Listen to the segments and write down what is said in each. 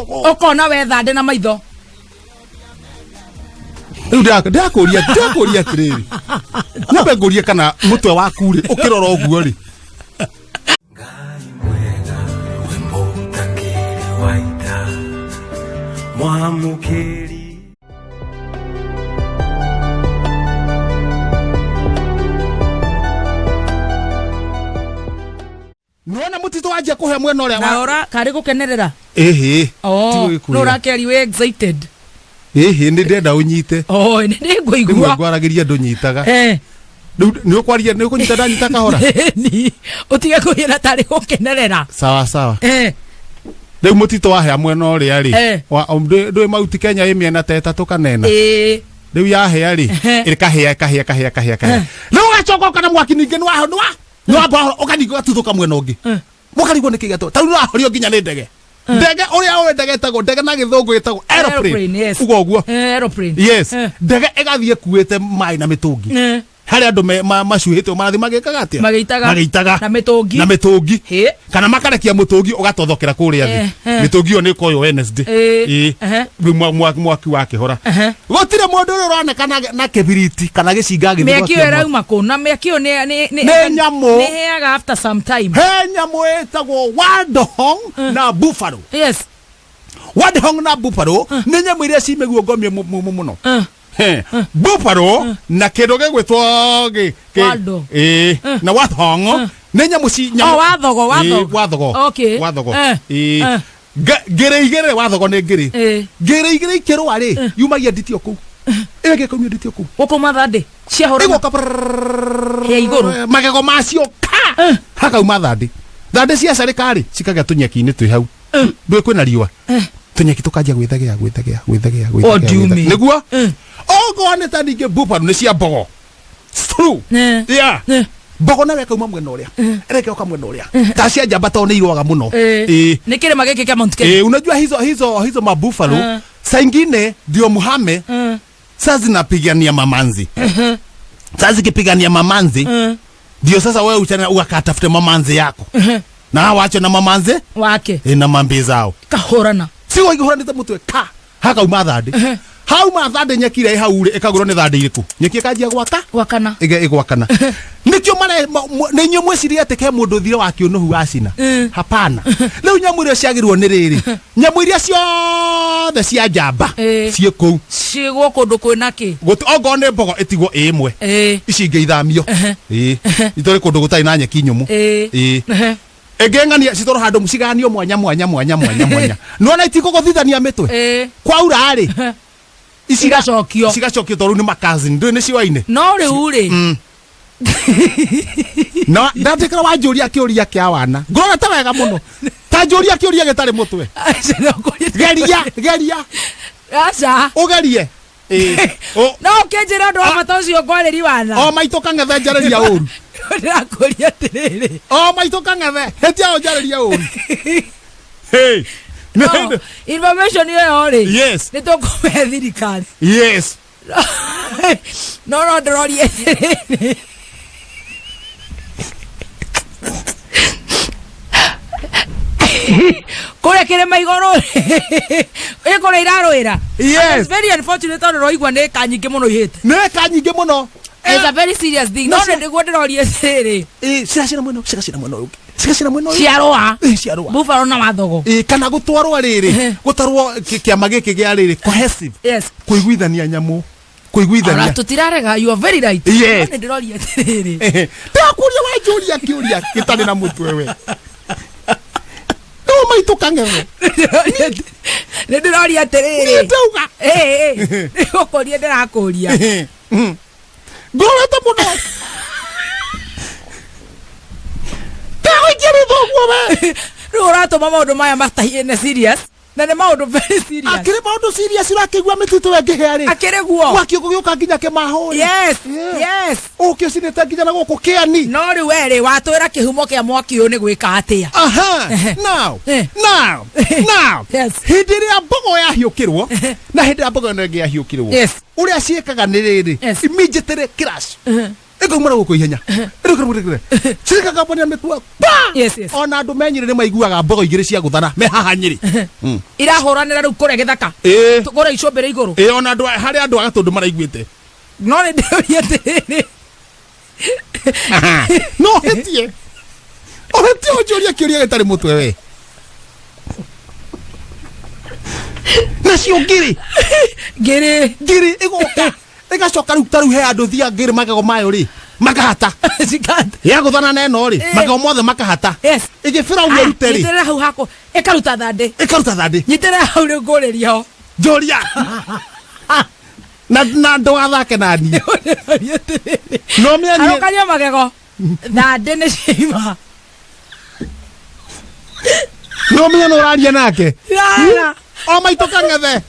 mbogo ukona we thande na maitho ndakuria tiriri nyambe ngurie kana mutwe waku ri ukirora uguo ri Nuona mutito waje kuhe mwena uria na ora kari gukenerera no rakeri we excited ni ndenda unyite ni ngũigua ngwaragiria ndunyitaga ni ukwaria ni kunyita ndanyita kahora ni utige kuhira tari gukenerera sawa Rĩu mutito wahe mwena uria ri ndui mauti Kenya imiena ta 3 kanena rĩu yahe ri kahia rĩu gacoka kana mwaki ninge no aba ukanigo gatuthuka mwena ungi mukarigo ni kigato ta rĩu horio nginya ni ndege uria we ndege tago ndege na githungu gitagwo aeroplane ugo guo aeroplane yes ndege igathie kuite mai na mitungi hari andu macuhitwo marathi magikaga atia magitaga na mitungi kana makarekia mutungi ugatothokera kuria thi mitungi yo ni koyo Wednesday mwaki wake hora gotire mundu uronekana na kibiriti kana gicinga githiro mekio erauma kuna mekio ni nyamu ni heaga after some time nyamu etagwo wadhong na buffalo yes wadhong na buffalo ni nyamu iria cimeguo ngomie muno buffalo na kindu gigwitwo na wathong ni nyamu ci nyamu wathogo okay wathogo ngiri wathogo ni ngiri ikirwa ri yumagia nditio ku ege kumio nditio ku ukuma thande cia hora igoka ya iguru magego macio haka uma thande cia serikali cikaga tunyeki-ini twi hau ndwe kwina riwa tunyeki tukajia gwithagea niguo ogo aneta ninge buffalo ni cia mbogo true yeah mbogo nawe kauma mwena uria ereke oka mwena uria ta cia njamba to ni irwaga muno ni kile mageke kama mtukeni unajua hizo mabuffalo saa ingine ndio muhame sasa zinapigania mamanzi sasa zikipigania mamanzi ndio sasa wewe uchana ukatafute mamanzi yako na waache na mamanzi wake na mambi zao kahorana sigo igoranite mutwe haka uma thande hau ma thande nyekire haure ikagurwo ni thande iriku nyeki kanjia gwakana igwakana nikio mara ni nyumwe ciria teke mundu thire wa kiunuhu acina hapana riu nyamu iria ciagirwo ni riri nyamu iria ciothe cia njamba cie kou cigwo kundu kwina ki ogo ni mbogo itigwo imwe ici ngeithamio itori kundu gutai na nyeki nyumu egengania citoro handu musiganio mwanya nona itiko gothithania mitwe kwaura ri Sigacokio toru ni makazini ndu ni ciwaine no riu ri no ndatikira wanjuria kiuria kia wana ngorora ta wega muno ta njuria kiuria gitari mutwe geria acha ugerie no kenjira ndo amatocio ngwareri wana o maito kangethe njareria uru ndakuria tiriri o maito kangethe hetia o njareria uru hey no information yo ri yes ni to kume thirikari yes no ndrorie kore kire maigoro kore irarwira yes it's very unfortunate on roigwa ne kanyinge muno ihite ne kanyinge muno it's a very serious thing no ndiguo ndirorie siri ciracira mweno ciarwa buffalo na wathogo kana gutwarwa riri gutarwo kiama giki gia riri cohesive yes kuiguithania nyamu kuiguithania tutirarega you are very right yes ndirorie siri ndakuria wanjuria kiuria kitani na mutwe we no maito kangewe ndirorie tiriri ndauga ukorie ndirakuria ngorete muno tagoikire thogwo we rurato maundu maya matahine serious na ne maundu very serious akire maundu serious urakigwa mitutu wenge heari akire guo wakio gioka nginya ke mahori yes ukio sinete nginya na goko kiani no ri were watwira kihumo kia mwaki uyu ni gwika atia now yes hidiria mbogo ya hiukirwo na hidiria mbogo no ngia hiukirwo yes uria ciekaga ni riri immediately crash ego mara guko ihenya sirika kaponi amekua yes ona andu menyire ni maiguaga mbogo igire cia guthana me haha Nyeri irahoranira riu kure githaka tugora icombere iguru ona andu hari andu agatundu maraiguite no ni ndeoria tiriri no hetie ojoria kiuria gitari mutwe we nacio ngiri igoka igacoka riu taru he andu thia ngiri magego mayo ri makahata ya guthana neno ri magego mothe makahata igifira u rute ri nyitira hau hako ikaruta thandi nyitira hau ri ngureria ho joria na ndo athake nani no me ani arokanya magego thandi ni ciima no me no raria nake o maitoka ngethe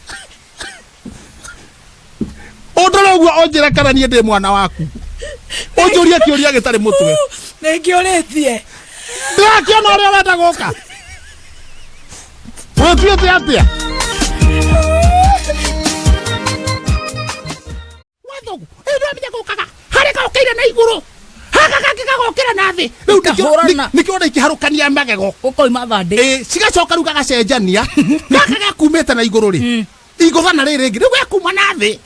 odoro guo onjira kana nie ndi mwana waku onjuria kiuria gitari mutwe ningiuritie ndakiona uria wenda guka tutuite atia wathogu ndio menya gukaga hari ka ukaire na iguru haka kigagokira na thi riu nikiona ikiharukania magego ukoima thandi cigacoka riu gagacenjania gaka gakumite na iguru ri iguthana riri ngi riu gakuma na thi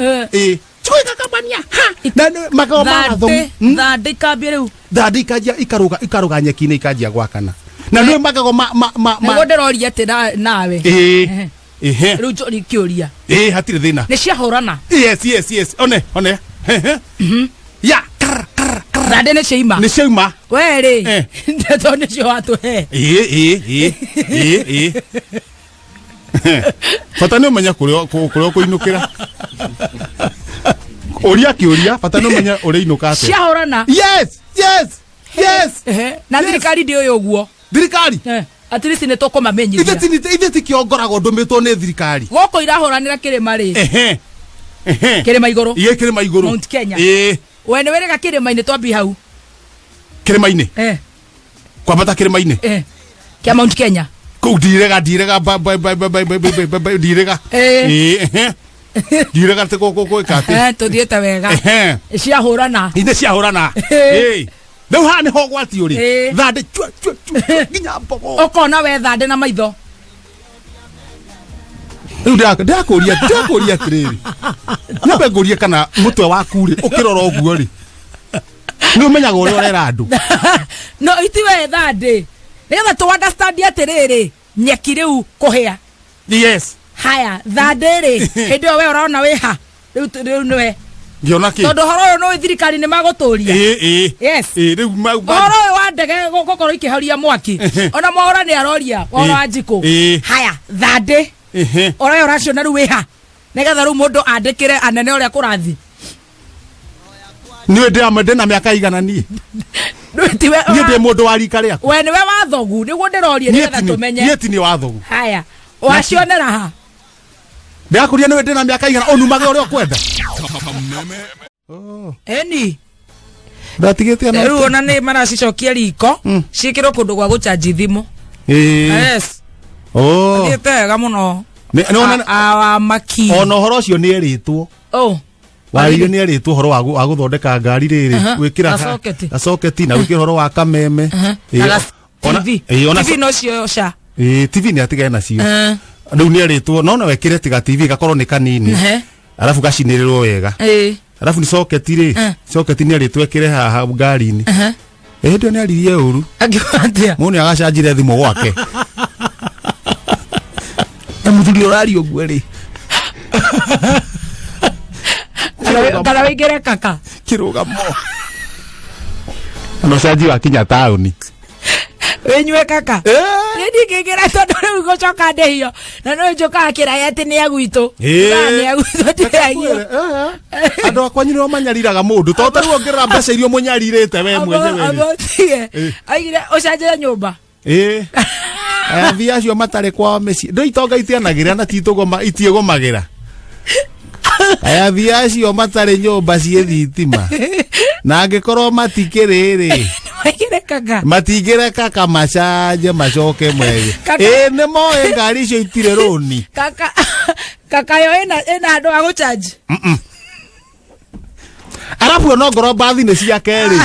Chweka kabania ha na magao maratho thandi kambia riu thandi kajia ikaruga nyeki-ini ikajia gwakana na nĩ magago nĩguo ndĩroria atĩ nawe riu njori kĩũria hatirĩ thĩna nĩ ciahũrana yes one ya thandi nĩ ciauma we rĩ ndeto nĩcio watũhe bata nĩ ũmenya kũrĩa ũkũinũkĩra Oria kiuria bata no menya uriinuka ate ciahorana yes na thirikari ndi uyu guo thirikari at least ne tukumamenyithia itheti kiongorago ndumitwo ni thirikari goko irahoranira kirima ri kirima iguru kirima iguru Mount Kenya we ne werega kirima-ini twambi hau kirima-ini kwambata kirima-ini kia Mount Kenya ku direga direga te koko ikate tuthiete wega ciahurana ine ciahurana Leo hani hogwati uri thande nginya mbogo okona we thande na maitho riu ndakuria tiriri nyambe ngurie kana mutwe waku ri ukirora uguo ri ni umenyaga uri orera andu no itiwe thande nigetha tu understand atiriri nyeki riu kuhia yes haya thande ri hindi we urona wi ha riu niwe ngiona ki tondu horo no thirikari ni maguturia yes riu horo wa ndege gukoro ikihoria mwaki ona mohora ni aroria horo anjiko haya thande ora uracio na riu wi ha nigetha riu mundu andikire anene uria kurathi niwe ndamende na miaka igana ni ni ndi mundu wa rika riaku we niwe wathogu niguo ndirorie nigetha tumenye nieti ni wathogu haya wacionera ha ndakuria niwe ndina miaka igana onumage uria kwenda eni ndatigite ana riu ona ni maracicokia riko cikirwo kundu gwa guchanji thimu yes nditega muno awa maki ona horo cio ni eritwo wariyo ni eritwo horo wa guthondeka ngari riri gwikira soketi na gwikira horo wa kameme TV no cio sha TV ni atigana nacio riu ni eritwo nona wekire tiga TV gakorwo ni kanini alafu gacinirirwo wega alafu ni soketi ri soketi ni eritwekire haha ngari-ini ndio ni aririe uru agiwatia muni agachanjire thimu gwake na muthuri urari oguo ri kana wigire kaka kirugamo no canji wa kinya tauni wenywe kaka ndi kigira tondu riu gucoka ndehio na no njoka akira ati ni agwitu ni agwitu tiragio andu akwa nyino manyariraga mundu to taru ongerera mbeca irio munyaririte we mwenyewe abotie aigire ucanjira nyumba athia acio matare kwa meci ndo itonga itianagira na titugoma itiegomagira athia acio matare nyumba cie thitima na angikorwo matikiriri matigire kaka macanje macoke mwege ni moe ngari icio itire roni kaka yo ena andu a guchanji Arabu no ngoro bathi ne cia keri.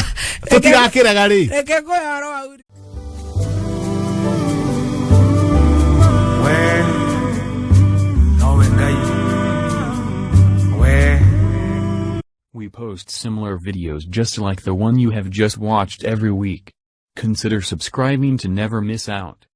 Tutigakiraga ri. Reke kwaro au. We post similar videos just like the one you have just watched every week. Consider subscribing to never miss out.